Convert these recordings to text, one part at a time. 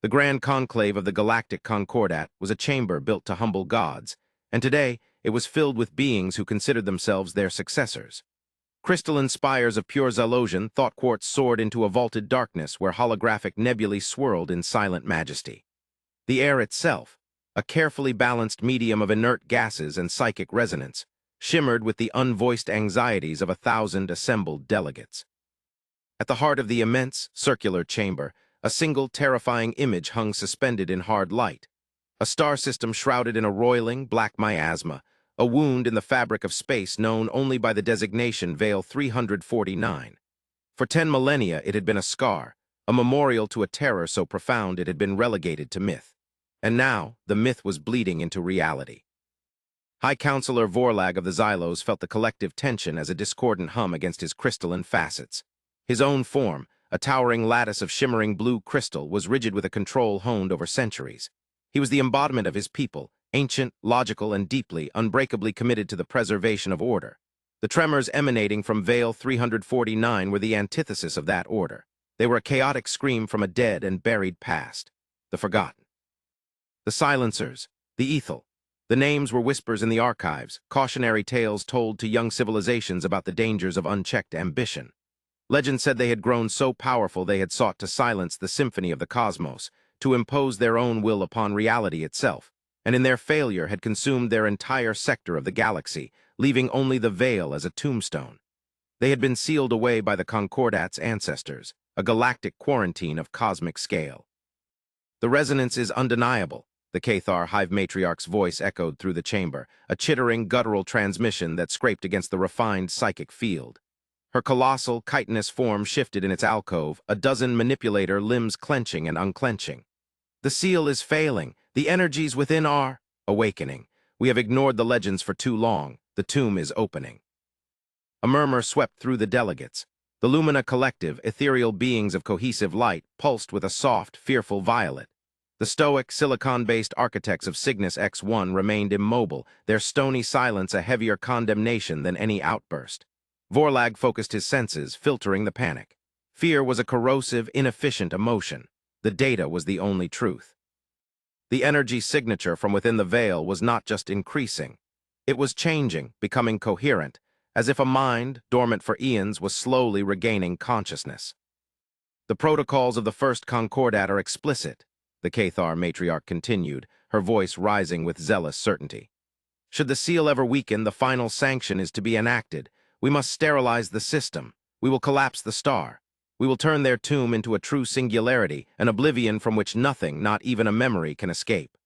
The grand conclave of the Galactic Concordat was a chamber built to humble gods, and today it was filled with beings who considered themselves their successors. Crystalline spires of pure Zalosian thought quartz soared into a vaulted darkness where holographic nebulae swirled in silent majesty. The air itself, a carefully balanced medium of inert gases and psychic resonance, shimmered with the unvoiced anxieties of 1,000 assembled delegates. At the heart of the immense, circular chamber, a single terrifying image hung suspended in hard light. A star system shrouded in a roiling, black miasma, a wound in the fabric of space known only by the designation Veil 349. For 10 millennia it had been a scar, a memorial to a terror so profound it had been relegated to myth. And now, the myth was bleeding into reality. High Counselor Vorlag of the Xylos felt the collective tension as a discordant hum against his crystalline facets. His own form, a towering lattice of shimmering blue crystal, was rigid with a control honed over centuries. He was the embodiment of his people, ancient, logical, and deeply, unbreakably committed to the preservation of order. The tremors emanating from Veil 349 were the antithesis of that order. They were a chaotic scream from a dead and buried past, the forgotten. The silencers, the ethel. The names were whispers in the archives, cautionary tales told to young civilizations about the dangers of unchecked ambition. Legend said they had grown so powerful they had sought to silence the symphony of the cosmos, to impose their own will upon reality itself, and in their failure had consumed their entire sector of the galaxy, leaving only the veil as a tombstone. They had been sealed away by the Concordat's ancestors, a galactic quarantine of cosmic scale. The resonance is undeniable, the Cathar Hive Matriarch's voice echoed through the chamber, a chittering, guttural transmission that scraped against the refined psychic field. Her colossal, chitinous form shifted in its alcove, a dozen manipulator limbs clenching and unclenching. The seal is failing. The energies within are awakening. We have ignored the legends for too long. The tomb is opening. A murmur swept through the delegates. The Lumina Collective, ethereal beings of cohesive light, pulsed with a soft, fearful violet. The stoic, silicon-based architects of Cygnus X1 remained immobile, their stony silence a heavier condemnation than any outburst. Vorlag focused his senses, filtering the panic. Fear was a corrosive, inefficient emotion. The data was the only truth. The energy signature from within the veil was not just increasing. It was changing, becoming coherent, as if a mind, dormant for eons, was slowly regaining consciousness. The protocols of the first Concordat are explicit, the Cathar matriarch continued, her voice rising with zealous certainty. Should the seal ever weaken, the final sanction is to be enacted. We must sterilize the system. We will collapse the star. We will turn their tomb into a true singularity, an oblivion from which nothing, not even a memory, can escape.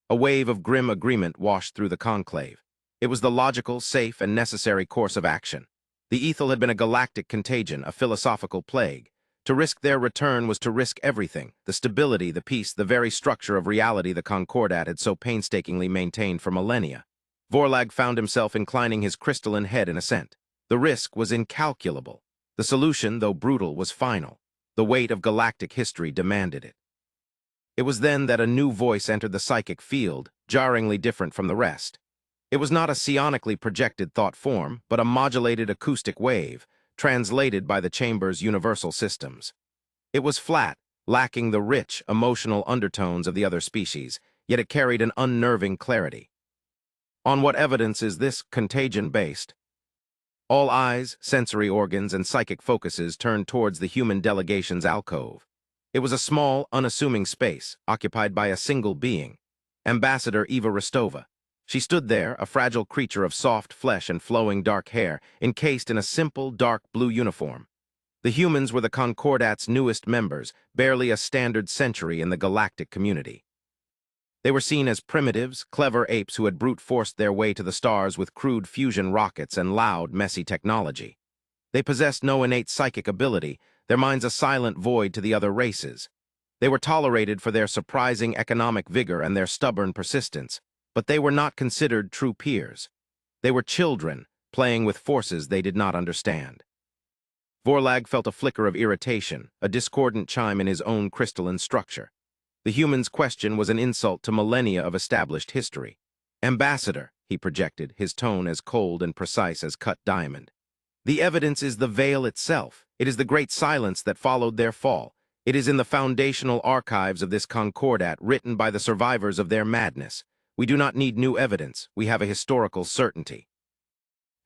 A wave of grim agreement washed through the conclave. It was the logical, safe, and necessary course of action. The ethel had been a galactic contagion, a philosophical plague. To risk their return was to risk everything, the stability, the peace, the very structure of reality the Concordat had so painstakingly maintained for millennia. Vorlag found himself inclining his crystalline head in assent. The risk was incalculable. The solution, though brutal, was final. The weight of galactic history demanded it. It was then that a new voice entered the psychic field, jarringly different from the rest. It was not a psionically projected thought form, but a modulated acoustic wave, translated by the chamber's universal systems. It was flat, lacking the rich, emotional undertones of the other species, yet it carried an unnerving clarity. On what evidence is this contagion based? All eyes, sensory organs, and psychic focuses turned towards the human delegation's alcove. It was a small, unassuming space, occupied by a single being, Ambassador Eva Rostova. She stood there, a fragile creature of soft flesh and flowing dark hair, encased in a simple, dark blue uniform. The humans were the Concordat's newest members, barely a standard century in the galactic community. They were seen as primitives, clever apes who had brute-forced their way to the stars with crude fusion rockets and loud, messy technology. They possessed no innate psychic ability, their minds a silent void to the other races. They were tolerated for their surprising economic vigor and their stubborn persistence, but they were not considered true peers. They were children, playing with forces they did not understand. Vorlag felt a flicker of irritation, a discordant chime in his own crystalline structure. The human's question was an insult to millennia of established history. Ambassador, he projected, his tone as cold and precise as cut diamond. The evidence is the veil itself. It is the great silence that followed their fall. It is in the foundational archives of this concordat written by the survivors of their madness. We do not need new evidence. We have a historical certainty.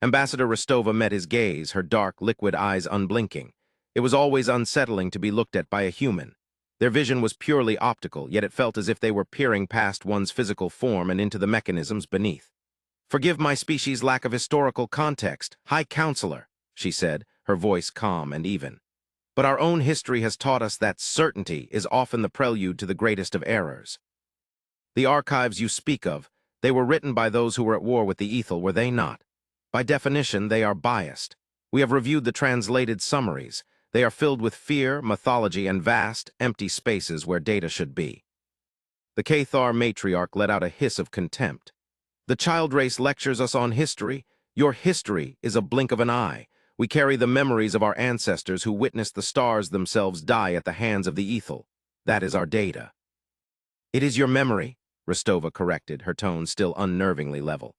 Ambassador Rostova met his gaze, her dark, liquid eyes unblinking. It was always unsettling to be looked at by a human. Their vision was purely optical, yet it felt as if they were peering past one's physical form and into the mechanisms beneath. "Forgive my species' lack of historical context, High Counselor," she said, her voice calm and even. "But our own history has taught us that certainty is often the prelude to the greatest of errors. The archives you speak of, they were written by those who were at war with the Ethel, were they not? By definition, they are biased. We have reviewed the translated summaries. They are filled with fear, mythology, and vast, empty spaces where data should be." The Cathar matriarch let out a hiss of contempt. "The child race lectures us on history. Your history is a blink of an eye. We carry the memories of our ancestors who witnessed the stars themselves die at the hands of the Ethel. That is our data." "It is your memory," Rostova corrected, her tone still unnervingly level.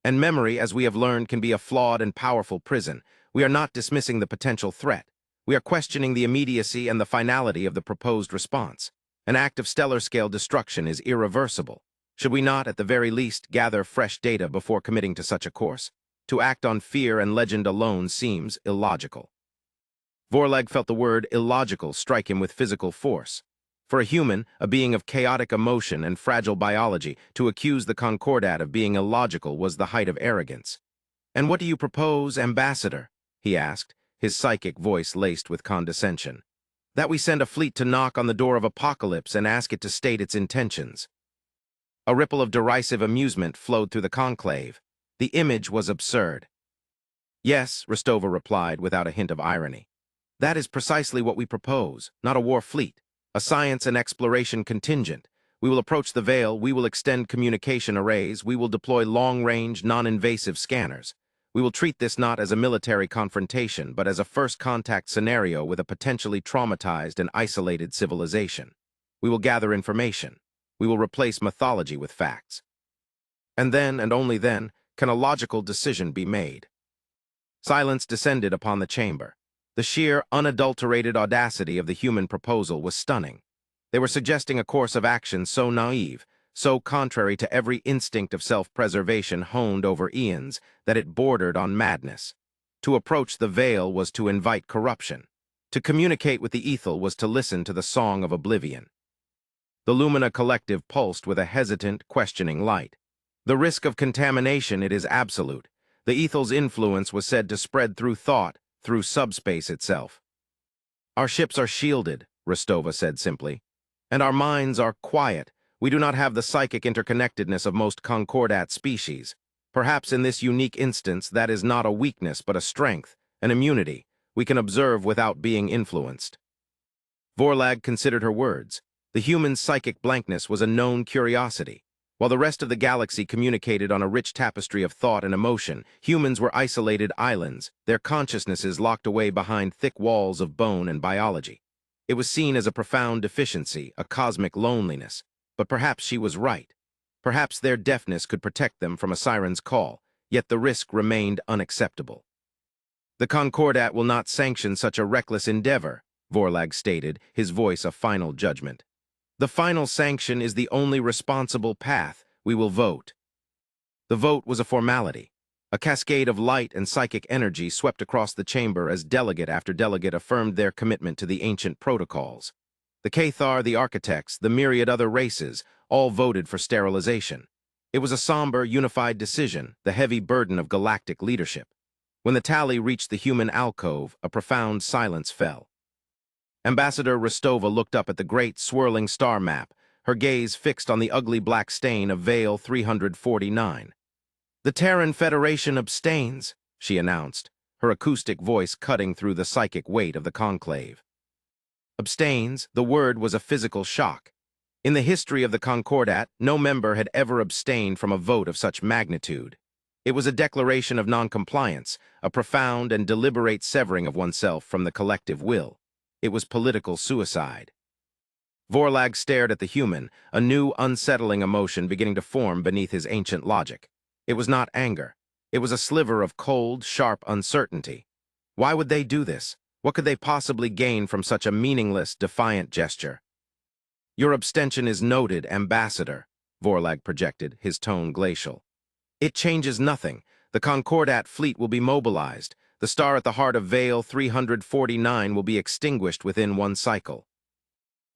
"And memory, as we have learned, can be a flawed and powerful prison. We are not dismissing the potential threat. We are questioning the immediacy and the finality of the proposed response. An act of stellar-scale destruction is irreversible. Should we not, at the very least, gather fresh data before committing to such a course? To act on fear and legend alone seems illogical." Vorlag felt the word illogical strike him with physical force. For a human, a being of chaotic emotion and fragile biology, to accuse the concordat of being illogical was the height of arrogance. "And what do you propose, Ambassador?" he asked, his psychic voice laced with condescension. "That we send a fleet to knock on the door of Apocalypse and ask it to state its intentions." A ripple of derisive amusement flowed through the conclave. The image was absurd. "Yes," Rostova replied without a hint of irony. "That is precisely what we propose, not a war fleet. A science and exploration contingent. We will approach the Veil, we will extend communication arrays, we will deploy long-range, non-invasive scanners. We will treat this not as a military confrontation, but as a first-contact scenario with a potentially traumatized and isolated civilization. We will gather information. We will replace mythology with facts. And then, and only then, can a logical decision be made." Silence descended upon the chamber. The sheer, unadulterated audacity of the human proposal was stunning. They were suggesting a course of action so naive, so contrary to every instinct of self-preservation honed over eons, that it bordered on madness. To approach the Veil was to invite corruption. To communicate with the Ethel was to listen to the song of oblivion. The Lumina Collective pulsed with a hesitant, questioning light. The risk of contamination, it is absolute. The Ethel's influence was said to spread through thought, through subspace itself. "Our ships are shielded," Rostova said simply. "And our minds are quiet. We do not have the psychic interconnectedness of most concordat species. Perhaps in this unique instance that is not a weakness but a strength, an immunity. We can observe without being influenced." Vorlag considered her words. The human psychic blankness was a known curiosity. While the rest of the galaxy communicated on a rich tapestry of thought and emotion, humans were isolated islands, their consciousnesses locked away behind thick walls of bone and biology. It was seen as a profound deficiency, a cosmic loneliness. But perhaps she was right. Perhaps their deafness could protect them from a siren's call, yet the risk remained unacceptable. "The Concordat will not sanction such a reckless endeavor," Vorlag stated, his voice a final judgment. "The final sanction is the only responsible path. We will vote." The vote was a formality. A cascade of light and psychic energy swept across the chamber as delegate after delegate affirmed their commitment to the ancient protocols. The Cathar, the architects, the myriad other races, all voted for sterilization. It was a somber, unified decision, the heavy burden of galactic leadership. When the tally reached the human alcove, a profound silence fell. Ambassador Rostova looked up at the great, swirling star map, her gaze fixed on the ugly black stain of Veil 349. "The Terran Federation abstains," she announced, her acoustic voice cutting through the psychic weight of the conclave. Abstains, the word was a physical shock. In the history of the Concordat, no member had ever abstained from a vote of such magnitude. It was a declaration of noncompliance, a profound and deliberate severing of oneself from the collective will. It was political suicide. Vorlag stared at the human, a new, unsettling emotion beginning to form beneath his ancient logic. It was not anger. It was a sliver of cold, sharp uncertainty. Why would they do this? What could they possibly gain from such a meaningless, defiant gesture? Your abstention is noted, Ambassador, Vorlag projected, his tone glacial. It changes nothing. The Concordat fleet will be mobilized. The star at the heart of Vale 349 will be extinguished within one cycle.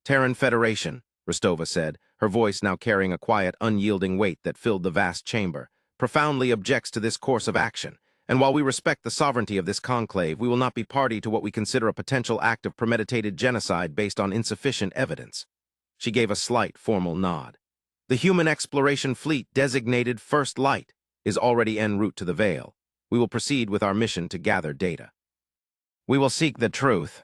Terran Federation, Rostova said, her voice now carrying a quiet, unyielding weight that filled the vast chamber, profoundly objects to this course of action, and while we respect the sovereignty of this conclave, we will not be party to what we consider a potential act of premeditated genocide based on insufficient evidence. She gave a slight, formal nod. The human exploration fleet designated First Light is already en route to the Vale. We will proceed with our mission to gather data. We will seek the truth.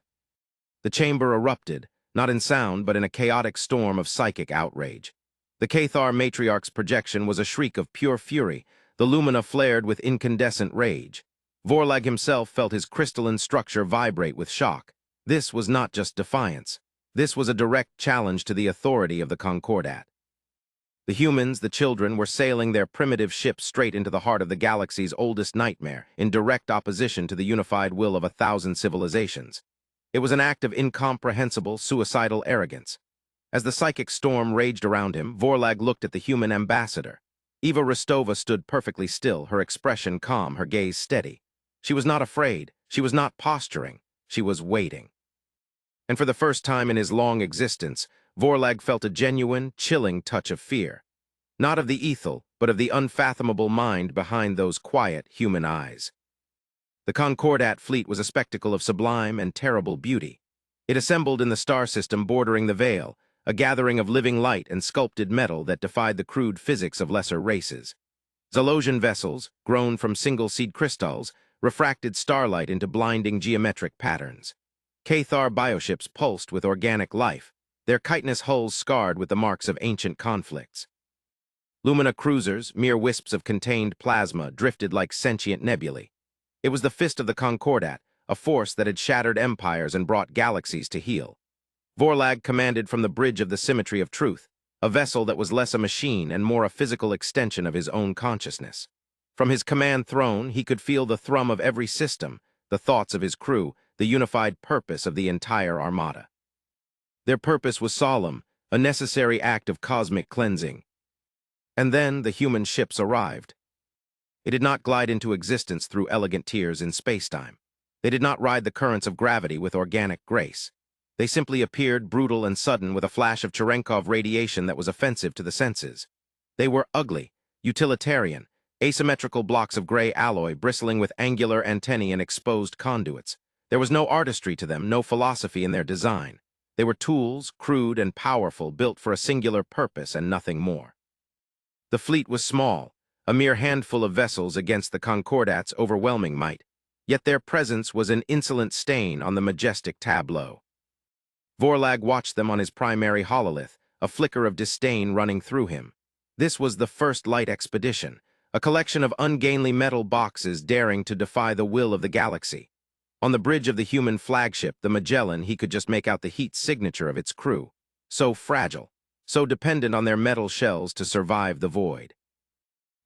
The chamber erupted, not in sound, but in a chaotic storm of psychic outrage. The Cathar matriarch's projection was a shriek of pure fury. The lumina flared with incandescent rage. Vorlag himself felt his crystalline structure vibrate with shock. This was not just defiance. This was a direct challenge to the authority of the Concordat. The humans, the children, were sailing their primitive ships straight into the heart of the galaxy's oldest nightmare, in direct opposition to the unified will of 1,000 civilizations. It was an act of incomprehensible, suicidal arrogance. As the psychic storm raged around him, Vorlag looked at the human ambassador. Eva Rostova stood perfectly still, her expression calm, her gaze steady. She was not afraid. She was not posturing. She was waiting. And for the first time in his long existence, Vorlag felt a genuine, chilling touch of fear. Not of the ethel, but of the unfathomable mind behind those quiet, human eyes. The Concordat fleet was a spectacle of sublime and terrible beauty. It assembled in the star system bordering the Vale, a gathering of living light and sculpted metal that defied the crude physics of lesser races. Zalosian vessels, grown from single-seed crystals, refracted starlight into blinding geometric patterns. Cathar bioships pulsed with organic life, their chitinous hulls scarred with the marks of ancient conflicts. Lumina cruisers, mere wisps of contained plasma, drifted like sentient nebulae. It was the fist of the Concordat, a force that had shattered empires and brought galaxies to heel. Vorlag commanded from the bridge of the symmetry of truth, a vessel that was less a machine and more a physical extension of his own consciousness. From his command throne, he could feel the thrum of every system, the thoughts of his crew, the unified purpose of the entire armada. Their purpose was solemn, a necessary act of cosmic cleansing. And then the human ships arrived. It did not glide into existence through elegant tiers in spacetime. They did not ride the currents of gravity with organic grace. They simply appeared brutal and sudden with a flash of Cherenkov radiation that was offensive to the senses. They were ugly, utilitarian, asymmetrical blocks of gray alloy bristling with angular antennae and exposed conduits. There was no artistry to them, no philosophy in their design. They were tools, crude and powerful, built for a singular purpose and nothing more. The fleet was small, a mere handful of vessels against the Concordat's overwhelming might, yet their presence was an insolent stain on the majestic tableau. Vorlag watched them on his primary hololith, a flicker of disdain running through him. This was the First Light expedition, a collection of ungainly metal boxes daring to defy the will of the galaxy. On the bridge of the human flagship, the Magellan, he could just make out the heat signature of its crew. So fragile, so dependent on their metal shells to survive the void.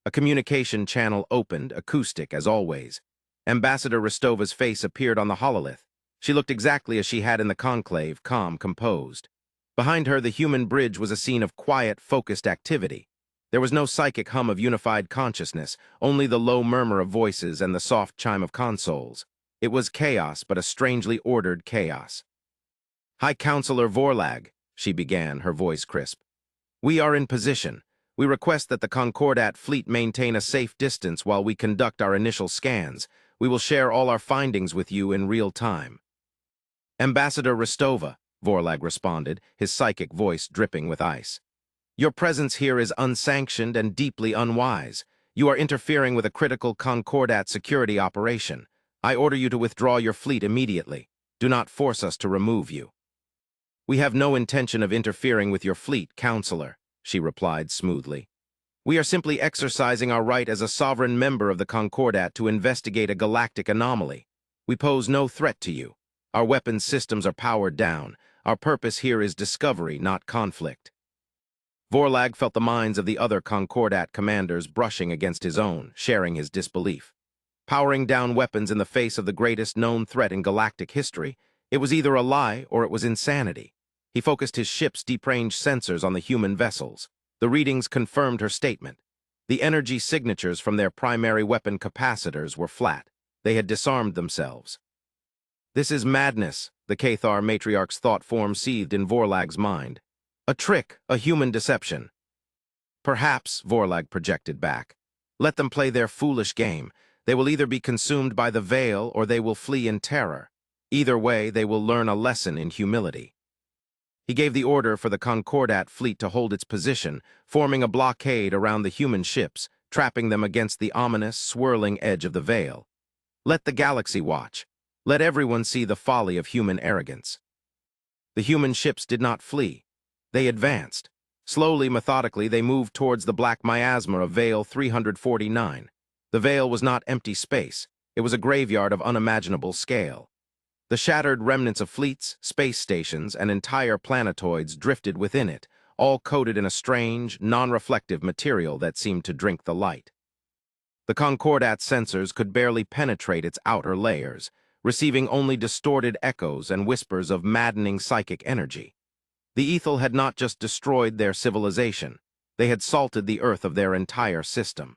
A communication channel opened, acoustic as always. Ambassador Rostova's face appeared on the hololith. She looked exactly as she had in the conclave, calm, composed. Behind her, the human bridge was a scene of quiet, focused activity. There was no psychic hum of unified consciousness, only the low murmur of voices and the soft chime of consoles. It was chaos, but a strangely ordered chaos. "High Counselor Vorlag," she began, her voice crisp. "We are in position. We request that the Concordat fleet maintain a safe distance while we conduct our initial scans. We will share all our findings with you in real time." "Ambassador Rostova," Vorlag responded, his psychic voice dripping with ice. "Your presence here is unsanctioned and deeply unwise. You are interfering with a critical Concordat security operation. I order you to withdraw your fleet immediately. Do not force us to remove you." "We have no intention of interfering with your fleet, Counselor," she replied smoothly. "We are simply exercising our right as a sovereign member of the Concordat to investigate a galactic anomaly. We pose no threat to you. Our weapons systems are powered down. Our purpose here is discovery, not conflict." Vorlag felt the minds of the other Concordat commanders brushing against his own, sharing his disbelief. powering down weapons in the face of the greatest known threat in galactic history. It was either a lie or it was insanity. He focused his ship's deep-range sensors on the human vessels. The readings confirmed her statement. The energy signatures from their primary weapon capacitors were flat. They had disarmed themselves. This is madness, the Cathar matriarch's thought form seethed in Vorlag's mind. A trick, a human deception. Perhaps, Vorlag projected back. Let them play their foolish game. They will either be consumed by the veil or they will flee in terror. Either way, they will learn a lesson in humility. He gave the order for the Concordat fleet to hold its position, forming a blockade around the human ships, trapping them against the ominous, swirling edge of the veil. Let the galaxy watch. Let everyone see the folly of human arrogance. The human ships did not flee. They advanced. Slowly, methodically, they moved towards the black miasma of Veil 349. The veil was not empty space. It was a graveyard of unimaginable scale. The shattered remnants of fleets, space stations, and entire planetoids drifted within it, all coated in a strange, non-reflective material that seemed to drink the light. The Concordat's sensors could barely penetrate its outer layers, receiving only distorted echoes and whispers of maddening psychic energy. The Ethel had not just destroyed their civilization, they had salted the earth of their entire system.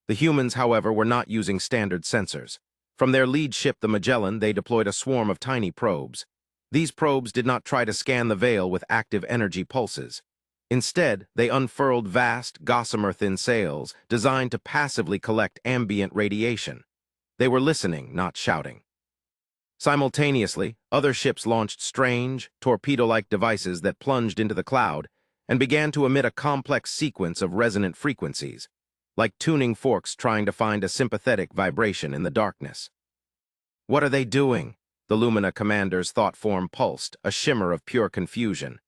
The humans, however, were not using standard sensors. From their lead ship, the Magellan, they deployed a swarm of tiny probes. These probes did not try to scan the veil with active energy pulses. Instead, they unfurled vast, gossamer-thin sails designed to passively collect ambient radiation. They were listening, not shouting. Simultaneously, other ships launched strange, torpedo-like devices that plunged into the cloud and began to emit a complex sequence of resonant frequencies, like tuning forks trying to find a sympathetic vibration in the darkness. What are they doing? The Lumina commander's thought form pulsed, a shimmer of pure confusion.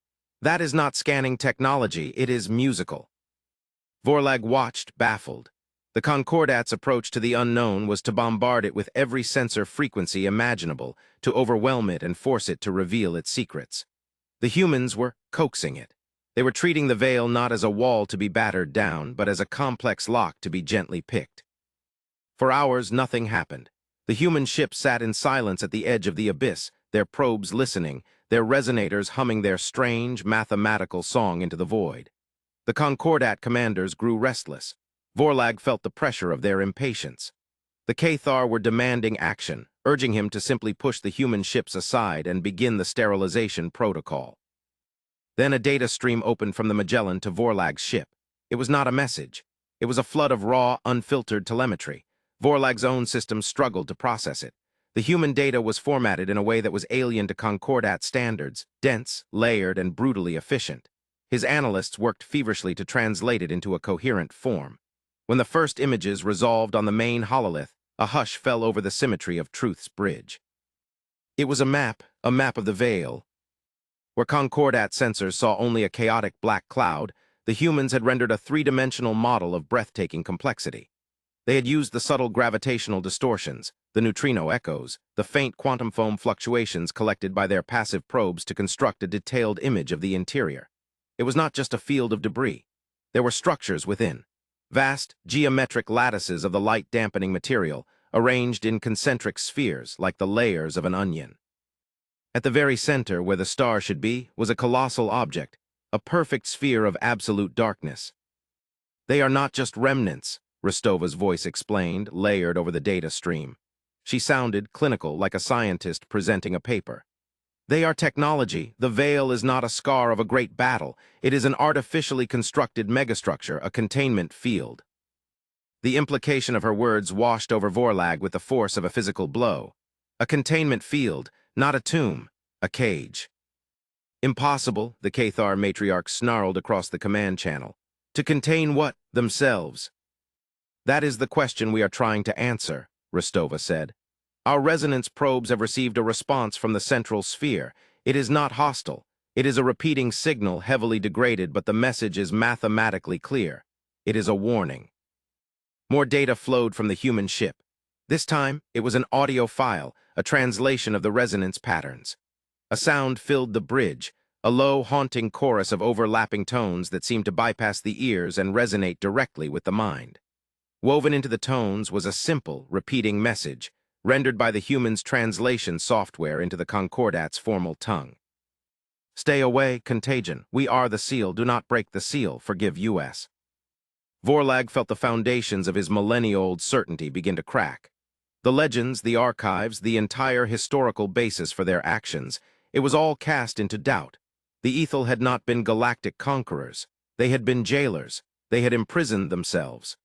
That is not scanning technology, it is musical. Vorlag watched, baffled. The Concordat's approach to the unknown was to bombard it with every sensor frequency imaginable, to overwhelm it and force it to reveal its secrets. The humans were coaxing it. They were treating the veil not as a wall to be battered down, but as a complex lock to be gently picked. For hours, nothing happened. The human ships sat in silence at the edge of the abyss, their probes listening, their resonators humming their strange, mathematical song into the void. The Concordat commanders grew restless. Vorlag felt the pressure of their impatience. The Cathar were demanding action, urging him to simply push the human ships aside and begin the sterilization protocol. Then a data stream opened from the Magellan to Vorlag's ship. It was not a message. It was a flood of raw, unfiltered telemetry. Vorlag's own system struggled to process it. The human data was formatted in a way that was alien to Concordat standards, dense, layered, and brutally efficient. His analysts worked feverishly to translate it into a coherent form. When the first images resolved on the main hololith, a hush fell over the symmetry of Truth's bridge. It was a map of the veil. Where Concordat sensors saw only a chaotic black cloud, the humans had rendered a three-dimensional model of breathtaking complexity. They had used the subtle gravitational distortions, the neutrino echoes, the faint quantum foam fluctuations collected by their passive probes to construct a detailed image of the interior. It was not just a field of debris. There were structures within, vast, geometric lattices of the light-dampening material, arranged in concentric spheres like the layers of an onion. At the very center, where the star should be, was a colossal object, a perfect sphere of absolute darkness. They are not just remnants, Rostova's voice explained, layered over the data stream. She sounded clinical, like a scientist presenting a paper. They are technology. The veil is not a scar of a great battle. It is an artificially constructed megastructure, a containment field. The implication of her words washed over Vorlag with the force of a physical blow. A containment field, not a tomb, a cage. Impossible, the Cathar matriarch snarled across the command channel. To contain what? Themselves. That is the question we are trying to answer, Rostova said. Our resonance probes have received a response from the central sphere. It is not hostile. It is a repeating signal, heavily degraded, but the message is mathematically clear. It is a warning. More data flowed from the human ship. This time, it was an audio file, a translation of the resonance patterns. A sound filled the bridge, a low, haunting chorus of overlapping tones that seemed to bypass the ears and resonate directly with the mind. Woven into the tones was a simple, repeating message, rendered by the human's translation software into the Concordat's formal tongue. Stay away, contagion. We are the seal. Do not break the seal. Forgive US. Vorlag felt the foundations of his millennia-old certainty begin to crack. The legends, the archives, the entire historical basis for their actions, it was all cast into doubt. The Ethel had not been galactic conquerors. They had been jailers. They had imprisoned themselves.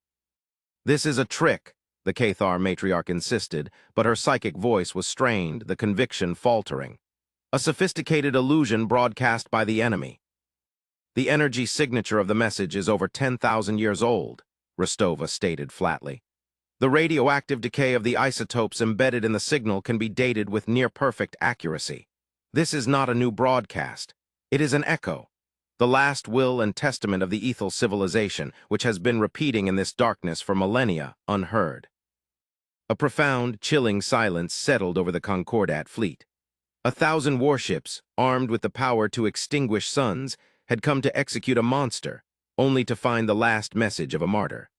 This is a trick, the Cathar matriarch insisted, but her psychic voice was strained, the conviction faltering. A sophisticated illusion broadcast by the enemy. The energy signature of the message is over 10,000 years old, Rostova stated flatly. The radioactive decay of the isotopes embedded in the signal can be dated with near-perfect accuracy. This is not a new broadcast. It is an echo, the last will and testament of the Ethel civilization, which has been repeating in this darkness for millennia, unheard. A profound, chilling silence settled over the Concordat fleet. 1,000 warships, armed with the power to extinguish suns, had come to execute a monster, only to find the last message of a martyr.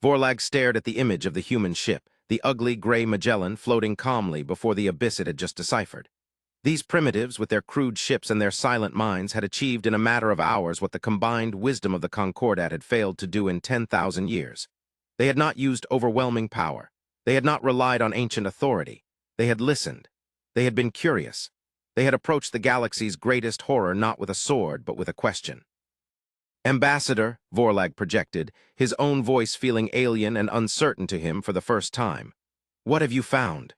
Vorlag stared at the image of the human ship, the ugly gray Magellan floating calmly before the abyss it had just deciphered. These primitives, with their crude ships and their silent minds, had achieved in a matter of hours what the combined wisdom of the Concordat had failed to do in 10,000 years. They had not used overwhelming power. They had not relied on ancient authority. They had listened. They had been curious. They had approached the galaxy's greatest horror not with a sword, but with a question. Ambassador, Vorlag projected, his own voice feeling alien and uncertain to him for the first time. What have you found?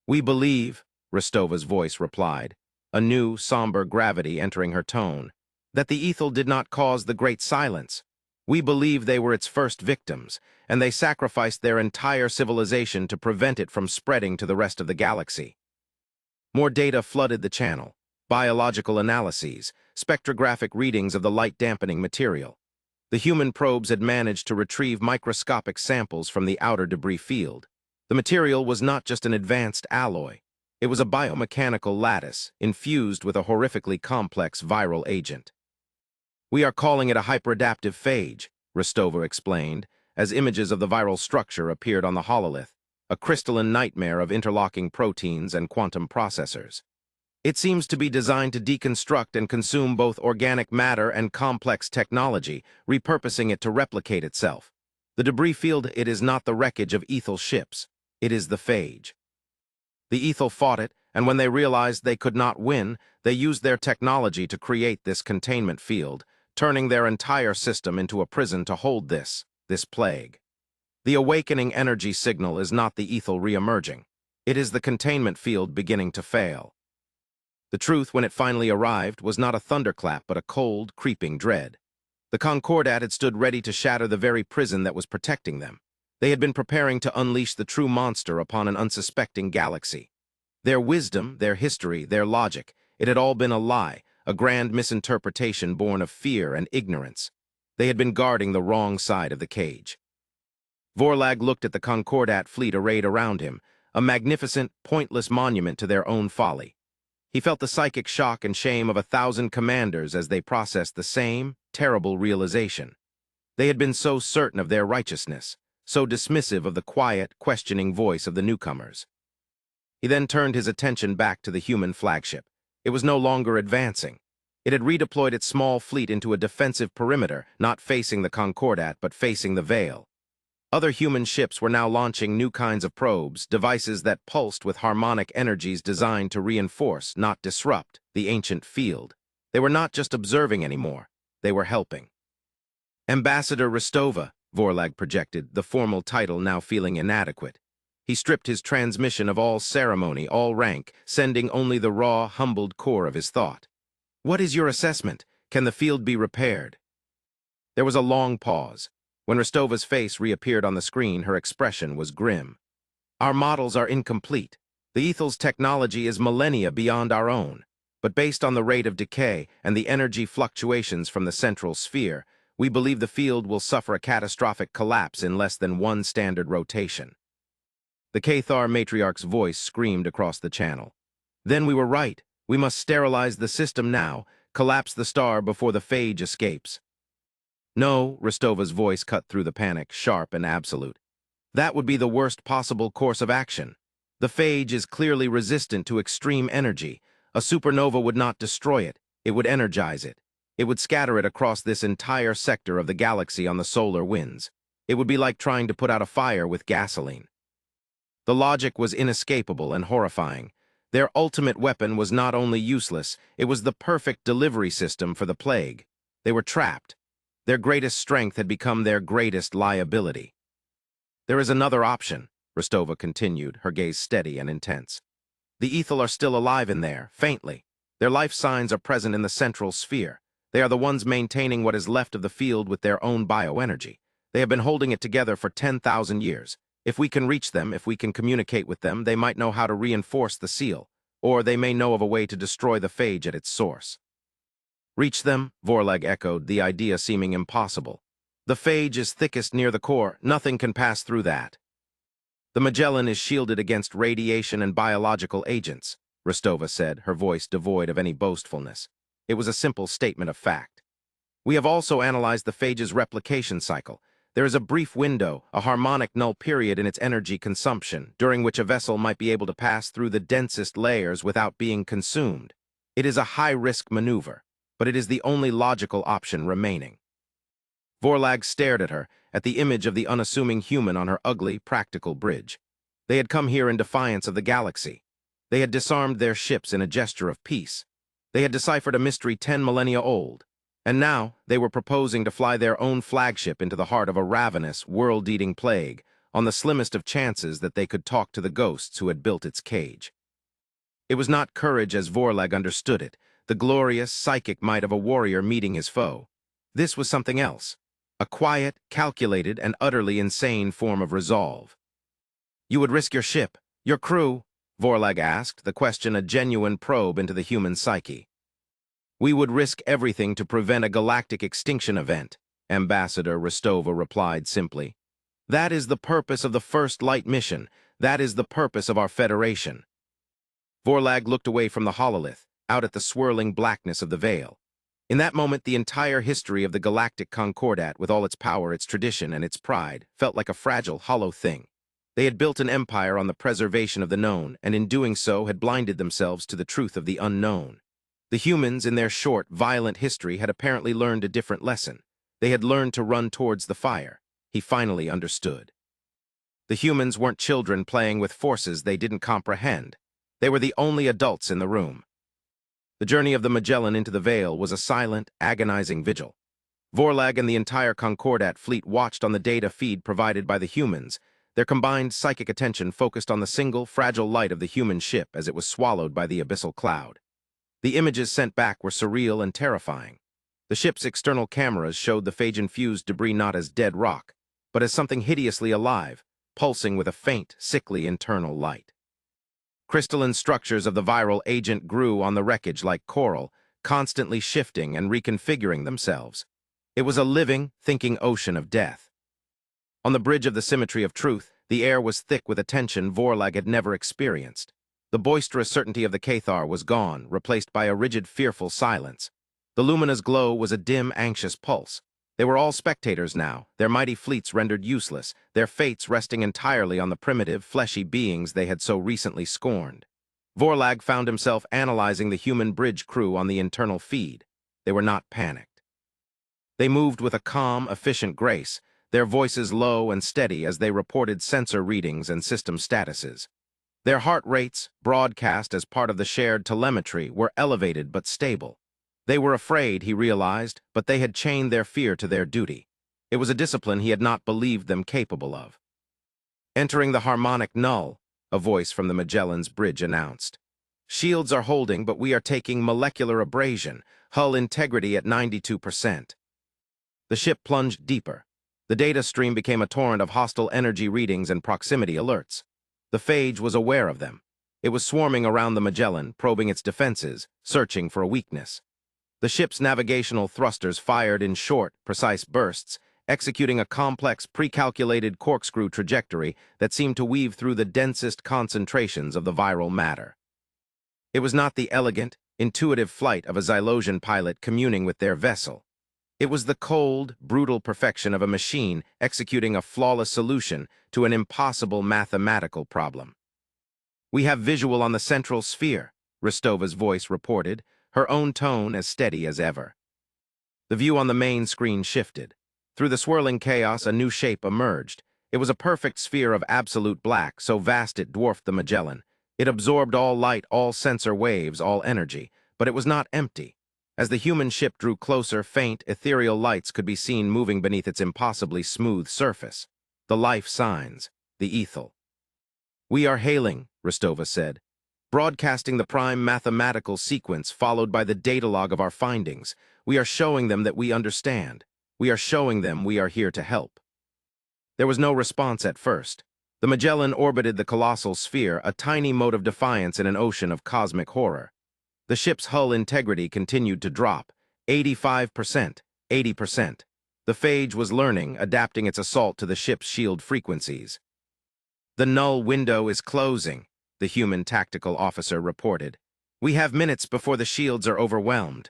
We believe, Rostova's voice replied, a new, somber gravity entering her tone, that the Ethel did not cause the Great Silence. We believe they were its first victims, and they sacrificed their entire civilization to prevent it from spreading to the rest of the galaxy. More data flooded the channel. Biological analyses, spectrographic readings of the light-dampening material. The human probes had managed to retrieve microscopic samples from the outer debris field. The material was not just an advanced alloy. It was a biomechanical lattice, infused with a horrifically complex viral agent. We are calling it a hyperadaptive phage, Rostova explained, as images of the viral structure appeared on the hololith, a crystalline nightmare of interlocking proteins and quantum processors. It seems to be designed to deconstruct and consume both organic matter and complex technology, repurposing it to replicate itself. The debris field, it is not the wreckage of Ethel ships. It is the phage. The Ethel fought it, and when they realized they could not win, they used their technology to create this containment field, turning their entire system into a prison to hold this plague. The awakening energy signal is not the Ethel re-emerging. It is the containment field beginning to fail. The truth, when it finally arrived, was not a thunderclap but a cold, creeping dread. The Concordat had stood ready to shatter the very prison that was protecting them. They had been preparing to unleash the true monster upon an unsuspecting galaxy. Their wisdom, their history, their logic, it had all been a lie, a grand misinterpretation born of fear and ignorance. They had been guarding the wrong side of the cage. Vorlag looked at the Concordat fleet arrayed around him, a magnificent, pointless monument to their own folly. He felt the psychic shock and shame of 1,000 commanders as they processed the same terrible realization. They had been so certain of their righteousness, so dismissive of the quiet, questioning voice of the newcomers. He then turned his attention back to the human flagship. It was no longer advancing. It had redeployed its small fleet into a defensive perimeter, not facing the Concordat, but facing the Veil. Other human ships were now launching new kinds of probes, devices that pulsed with harmonic energies designed to reinforce, not disrupt, the ancient field. They were not just observing anymore. They were helping. Ambassador Rostova, Vorlag projected, the formal title now feeling inadequate. He stripped his transmission of all ceremony, all rank, sending only the raw, humbled core of his thought. What is your assessment? Can the field be repaired? There was a long pause. When Rostova's face reappeared on the screen, her expression was grim. Our models are incomplete. The Ethel's technology is millennia beyond our own. But based on the rate of decay and the energy fluctuations from the central sphere, we believe the field will suffer a catastrophic collapse in less than one standard rotation. The Cathar matriarch's voice screamed across the channel. Then we were right. We must sterilize the system now, collapse the star before the phage escapes. No, Rostova's voice cut through the panic, sharp and absolute. That would be the worst possible course of action. The phage is clearly resistant to extreme energy. A supernova would not destroy it, it would energize it. It would scatter it across this entire sector of the galaxy on the solar winds. It would be like trying to put out a fire with gasoline. The logic was inescapable and horrifying. Their ultimate weapon was not only useless, it was the perfect delivery system for the plague. They were trapped. Their greatest strength had become their greatest liability. There is another option, Rostova continued, her gaze steady and intense. The Ethel are still alive in there, faintly. Their life signs are present in the central sphere. They are the ones maintaining what is left of the field with their own bioenergy. They have been holding it together for 10,000 years. If we can reach them, if we can communicate with them, they might know how to reinforce the seal, or they may know of a way to destroy the phage at its source. Reach them? Vorlag echoed, the idea seeming impossible. The phage is thickest near the core. Nothing can pass through that. The Magellan is shielded against radiation and biological agents, Rostova said, her voice devoid of any boastfulness. It was a simple statement of fact. We have also analyzed the phage's replication cycle. There is a brief window, a harmonic null period in its energy consumption, during which a vessel might be able to pass through the densest layers without being consumed. It is a high-risk maneuver, but it is the only logical option remaining. Vorlag stared at her, at the image of the unassuming human on her ugly, practical bridge. They had come here in defiance of the galaxy. They had disarmed their ships in a gesture of peace. They had deciphered a mystery 10 millennia old. And now, they were proposing to fly their own flagship into the heart of a ravenous, world-eating plague, on the slimmest of chances that they could talk to the ghosts who had built its cage. It was not courage as Vorlag understood it, the glorious, psychic might of a warrior meeting his foe. This was something else, a quiet, calculated, and utterly insane form of resolve. You would risk your ship, your crew? Vorlag asked, the question a genuine probe into the human psyche. We would risk everything to prevent a galactic extinction event, Ambassador Rostova replied simply. That is the purpose of the First Light mission. That is the purpose of our Federation. Vorlag looked away from the hololith, out at the swirling blackness of the veil. In that moment, the entire history of the Galactic Concordat, with all its power, its tradition, and its pride, felt like a fragile, hollow thing. They had built an empire on the preservation of the known, and in doing so had blinded themselves to the truth of the unknown. The humans, in their short, violent history, had apparently learned a different lesson. They had learned to run towards the fire. He finally understood. The humans weren't children playing with forces they didn't comprehend. They were the only adults in the room. The journey of the Magellan into the Veil was a silent, agonizing vigil. Vorlag and the entire Concordat fleet watched on the data feed provided by the humans, their combined psychic attention focused on the single, fragile light of the human ship as it was swallowed by the abyssal cloud. The images sent back were surreal and terrifying. The ship's external cameras showed the phage-infused debris not as dead rock, but as something hideously alive, pulsing with a faint, sickly internal light. Crystalline structures of the viral agent grew on the wreckage like coral, constantly shifting and reconfiguring themselves. It was a living, thinking ocean of death. On the bridge of the symmetry of truth, the air was thick with a tension Vorlag had never experienced. The boisterous certainty of the Cathar was gone, replaced by a rigid, fearful silence. The luminous glow was a dim, anxious pulse. They were all spectators now, their mighty fleets rendered useless, their fates resting entirely on the primitive, fleshy beings they had so recently scorned. Vorlag found himself analyzing the human bridge crew on the internal feed. They were not panicked. They moved with a calm, efficient grace, their voices low and steady as they reported sensor readings and system statuses. Their heart rates, broadcast as part of the shared telemetry, were elevated but stable. They were afraid, he realized, but they had chained their fear to their duty. It was a discipline he had not believed them capable of. Entering the harmonic null, a voice from the Magellan's bridge announced. Shields are holding, but we are taking molecular abrasion, hull integrity at 92%. The ship plunged deeper. The data stream became a torrent of hostile energy readings and proximity alerts. The phage was aware of them. It was swarming around the Magellan, probing its defenses, searching for a weakness. The ship's navigational thrusters fired in short, precise bursts, executing a complex, pre-calculated corkscrew trajectory that seemed to weave through the densest concentrations of the viral matter. It was not the elegant, intuitive flight of a Xylosian pilot communing with their vessel. It was the cold, brutal perfection of a machine executing a flawless solution to an impossible mathematical problem. "We have visual on the central sphere," Rostova's voice reported, her own tone as steady as ever. The view on the main screen shifted. Through the swirling chaos, a new shape emerged. It was a perfect sphere of absolute black, so vast it dwarfed the Magellan. It absorbed all light, all sensor waves, all energy, but it was not empty. As the human ship drew closer, faint, ethereal lights could be seen moving beneath its impossibly smooth surface. The life signs, the ethel. "We are hailing," Rostova said, "broadcasting the prime mathematical sequence followed by the datalog of our findings. We are showing them that we understand. We are showing them we are here to help." There was no response at first. The Magellan orbited the colossal sphere, a tiny mote of defiance in an ocean of cosmic horror. The ship's hull integrity continued to drop. 85%, 80%. The phage was learning, adapting its assault to the ship's shield frequencies. "The null window is closing," the human tactical officer reported. "We have minutes before the shields are overwhelmed."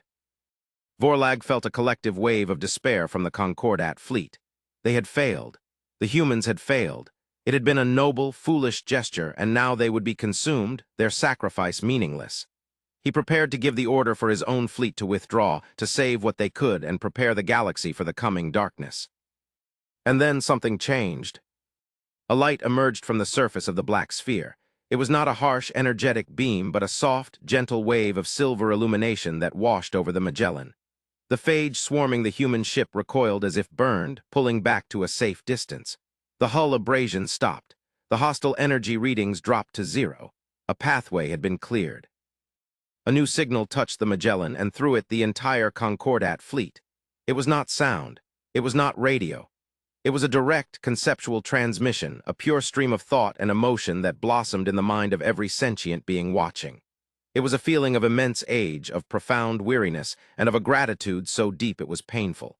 Vorlag felt a collective wave of despair from the Concordat fleet. They had failed. The humans had failed. It had been a noble, foolish gesture, and now they would be consumed, their sacrifice meaningless. He prepared to give the order for his own fleet to withdraw, to save what they could and prepare the galaxy for the coming darkness. And then something changed. A light emerged from the surface of the black sphere. It was not a harsh, energetic beam, but a soft, gentle wave of silver illumination that washed over the Magellan. The phage swarming the human ship recoiled as if burned, pulling back to a safe distance. The hull abrasion stopped. The hostile energy readings dropped to 0. A pathway had been cleared. A new signal touched the Magellan, and through it the entire Concordat fleet. It was not sound. It was not radio. It was a direct, conceptual transmission, a pure stream of thought and emotion that blossomed in the mind of every sentient being watching. It was a feeling of immense age, of profound weariness, and of a gratitude so deep it was painful.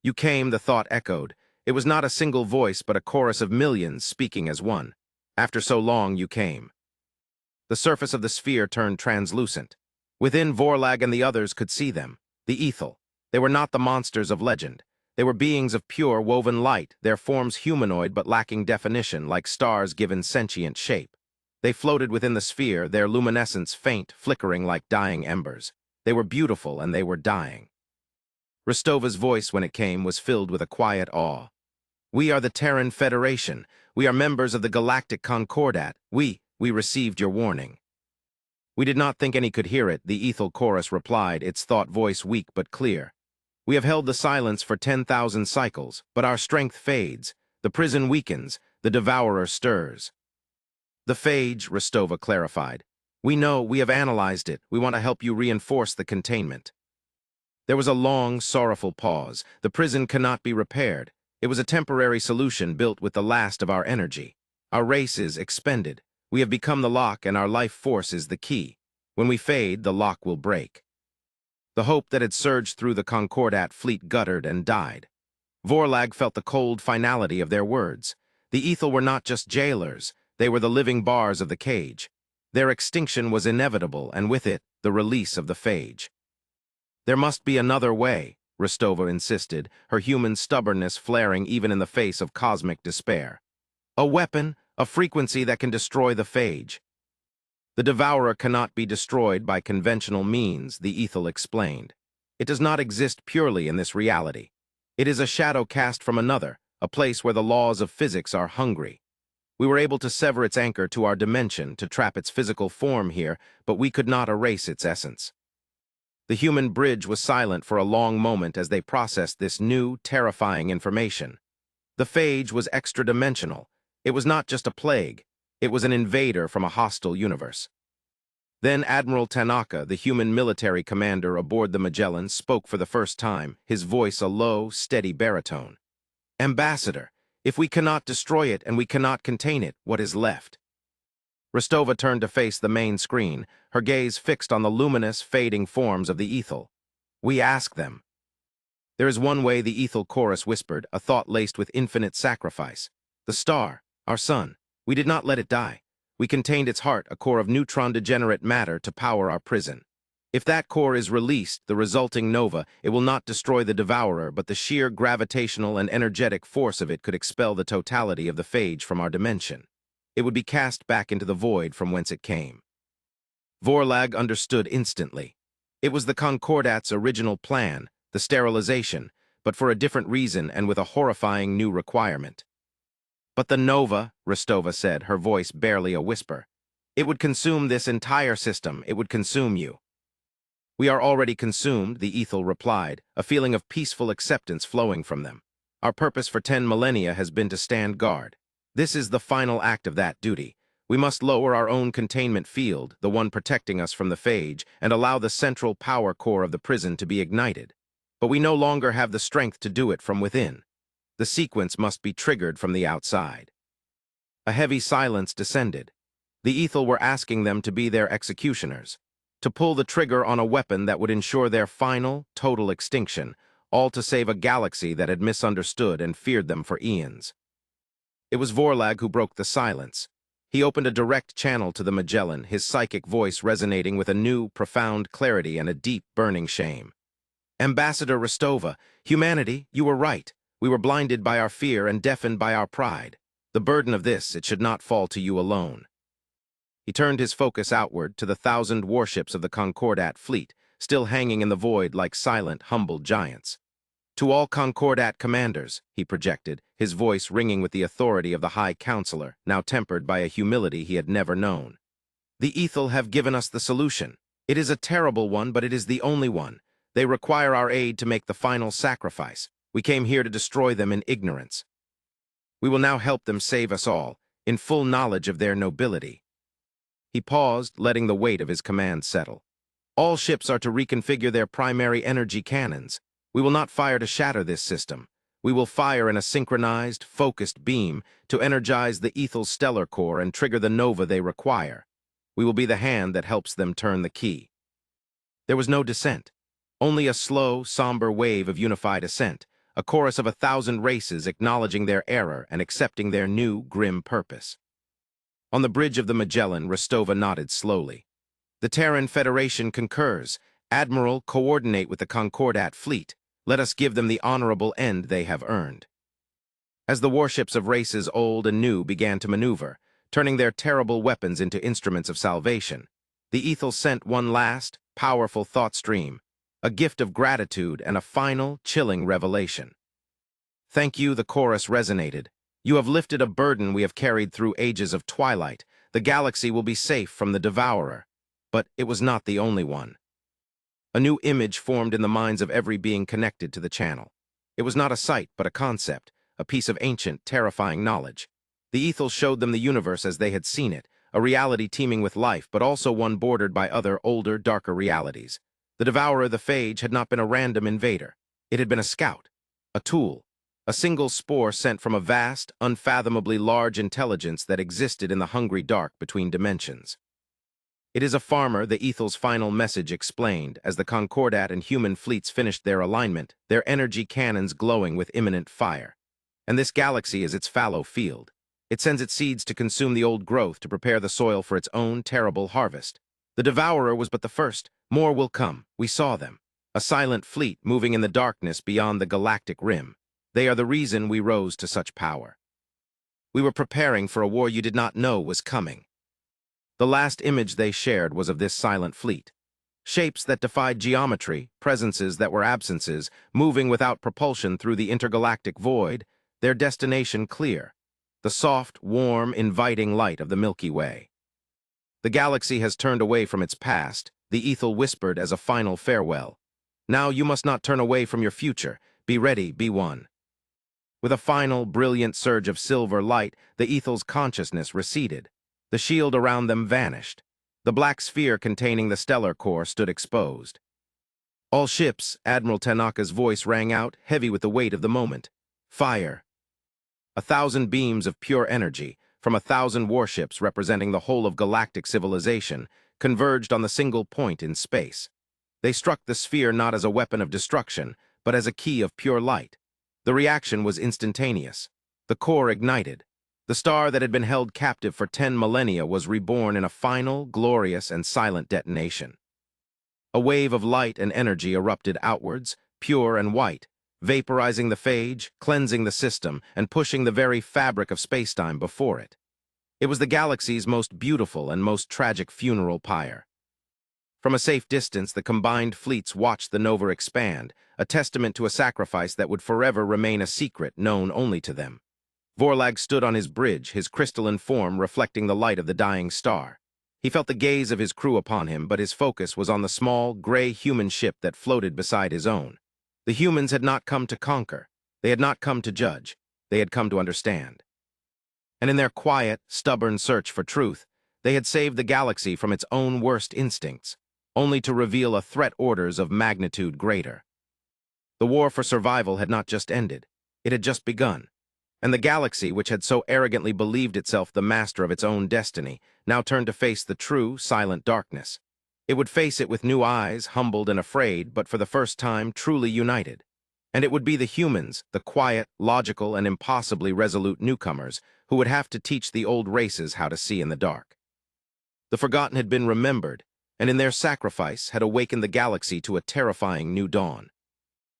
"You came," the thought echoed. It was not a single voice, but a chorus of millions speaking as one. "After so long, you came." The surface of the sphere turned translucent. Within, Vorlag and the others could see them, the ethel. They were not the monsters of legend. They were beings of pure, woven light, their forms humanoid but lacking definition, like stars given sentient shape. They floated within the sphere, their luminescence faint, flickering like dying embers. They were beautiful, and they were dying. Rostova's voice, when it came, was filled with a quiet awe. "We are the Terran Federation. We are members of the Galactic Concordat. We received your warning." "We did not think any could hear it," the ethel chorus replied, its thought voice weak but clear. "We have held the silence for 10,000 cycles, but our strength fades. The prison weakens. The devourer stirs." "The phage," Rostova clarified. "We know, we have analyzed it. We want to help you reinforce the containment." There was a long, sorrowful pause. "The prison cannot be repaired. It was a temporary solution built with the last of our energy. Our race is expended. We have become the lock, and our life force is the key. When we fade, the lock will break." The hope that had surged through the Concordat fleet guttered and died. Vorlag felt the cold finality of their words. The ethel were not just jailers. They were the living bars of the cage. Their extinction was inevitable, and with it, the release of the phage. "There must be another way," Rostova insisted, her human stubbornness flaring even in the face of cosmic despair. "A weapon, a frequency that can destroy the phage." "The devourer cannot be destroyed by conventional means," the ethel explained. "It does not exist purely in this reality. It is a shadow cast from another, a place where the laws of physics are hungry. We were able to sever its anchor to our dimension, to trap its physical form here, but we could not erase its essence." The human bridge was silent for a long moment as they processed this new, terrifying information. The phage was extra-dimensional. It was not just a plague. It was an invader from a hostile universe. Then Admiral Tanaka, the human military commander aboard the Magellan, spoke for the first time, his voice a low, steady baritone. "Ambassador, if we cannot destroy it and we cannot contain it, what is left?" Rostova turned to face the main screen, her gaze fixed on the luminous, fading forms of the ethel. "We ask them." "There is one way," the ethel chorus whispered, a thought laced with infinite sacrifice. "The star, our sun. We did not let it die. We contained its heart, a core of neutron-degenerate matter, to power our prison. If that core is released, the resulting nova, it will not destroy the devourer, but the sheer gravitational and energetic force of it could expel the totality of the phage from our dimension. It would be cast back into the void from whence it came. Vorlag understood instantly. It was the Concordat's original plan, the sterilization, but for a different reason and with a horrifying new requirement. But the nova, Rostova said, her voice barely a whisper. It would consume this entire system. It would consume you. We are already consumed, the Ethel replied, a feeling of peaceful acceptance flowing from them. Our purpose for 10 millennia has been to stand guard. This is the final act of that duty. We must lower our own containment field, the one protecting us from the phage, and allow the central power core of the prison to be ignited. But we no longer have the strength to do it from within. The sequence must be triggered from the outside. A heavy silence descended. The Ethel were asking them to be their executioners, to pull the trigger on a weapon that would ensure their final, total extinction, all to save a galaxy that had misunderstood and feared them for eons. It was Vorlag who broke the silence. He opened a direct channel to the Magellan, his psychic voice resonating with a new, profound clarity and a deep, burning shame. Ambassador Rostova, humanity, you were right. We were blinded by our fear and deafened by our pride. The burden of this, it should not fall to you alone. He turned his focus outward to the 1,000 warships of the Concordat fleet, still hanging in the void like silent, humble giants. To all Concordat commanders, he projected, his voice ringing with the authority of the High Counselor, now tempered by a humility he had never known. The Ethel have given us the solution. It is a terrible one, but it is the only one. They require our aid to make the final sacrifice. We came here to destroy them in ignorance. We will now help them save us all, in full knowledge of their nobility. He paused, letting the weight of his command settle. All ships are to reconfigure their primary energy cannons. We will not fire to shatter this system. We will fire in a synchronized, focused beam to energize the Ethel's stellar core and trigger the nova they require. We will be the hand that helps them turn the key. There was no dissent. Only a slow, somber wave of unified assent, a chorus of 1,000 races acknowledging their error and accepting their new, grim purpose. On the bridge of the Magellan, Rostova nodded slowly. The Terran Federation concurs. Admiral, coordinate with the Concordat fleet. Let us give them the honorable end they have earned. As the warships of races old and new began to maneuver, turning their terrible weapons into instruments of salvation, the Ethel sent one last, powerful thought stream, a gift of gratitude and a final, chilling revelation. Thank you, the chorus resonated. You have lifted a burden we have carried through ages of twilight. The galaxy will be safe from the devourer. But it was not the only one. A new image formed in the minds of every being connected to the channel. It was not a sight, but a concept, a piece of ancient, terrifying knowledge. The Ethel showed them the universe as they had seen it, a reality teeming with life, but also one bordered by other, older, darker realities. The devourer, the phage, had not been a random invader. It had been a scout, a tool, a single spore sent from a vast, unfathomably large intelligence that existed in the hungry dark between dimensions. It is a farmer, the Ethel's final message explained, as the Concordat and human fleets finished their alignment, their energy cannons glowing with imminent fire. And this galaxy is its fallow field. It sends its seeds to consume the old growth to prepare the soil for its own terrible harvest. The devourer was but the first. More will come. We saw them. A silent fleet moving in the darkness beyond the galactic rim. They are the reason we rose to such power. We were preparing for a war you did not know was coming. The last image they shared was of this silent fleet. Shapes that defied geometry, presences that were absences, moving without propulsion through the intergalactic void, their destination clear. The soft, warm, inviting light of the Milky Way. The galaxy has turned away from its past, the Ethel whispered as a final farewell. Now you must not turn away from your future. Be ready, be one. With a final, brilliant surge of silver light, the Ethel's consciousness receded. The shield around them vanished. The black sphere containing the stellar core stood exposed. All ships, Admiral Tanaka's voice rang out, heavy with the weight of the moment. Fire. 1,000 beams of pure energy, from 1,000 warships representing the whole of galactic civilization, converged on the single point in space. They struck the sphere not as a weapon of destruction, but as a key of pure light. The reaction was instantaneous. The core ignited. The star that had been held captive for 10 millennia was reborn in a final, glorious, and silent detonation. A wave of light and energy erupted outwards, pure and white, vaporizing the phage, cleansing the system, and pushing the very fabric of spacetime before it. It was the galaxy's most beautiful and most tragic funeral pyre. From a safe distance, the combined fleets watched the nova expand, a testament to a sacrifice that would forever remain a secret known only to them. Vorlag stood on his bridge, his crystalline form reflecting the light of the dying star. He felt the gaze of his crew upon him, but his focus was on the small, gray human ship that floated beside his own. The humans had not come to conquer. They had not come to judge. They had come to understand. And in their quiet, stubborn search for truth, they had saved the galaxy from its own worst instincts, only to reveal a threat orders of magnitude greater. The war for survival had not just ended. It had just begun. And the galaxy, which had so arrogantly believed itself the master of its own destiny, now turned to face the true, silent darkness. It would face it with new eyes, humbled and afraid, but for the first time truly united. And it would be the humans, the quiet, logical, and impossibly resolute newcomers, who would have to teach the old races how to see in the dark. The forgotten had been remembered, and in their sacrifice had awakened the galaxy to a terrifying new dawn.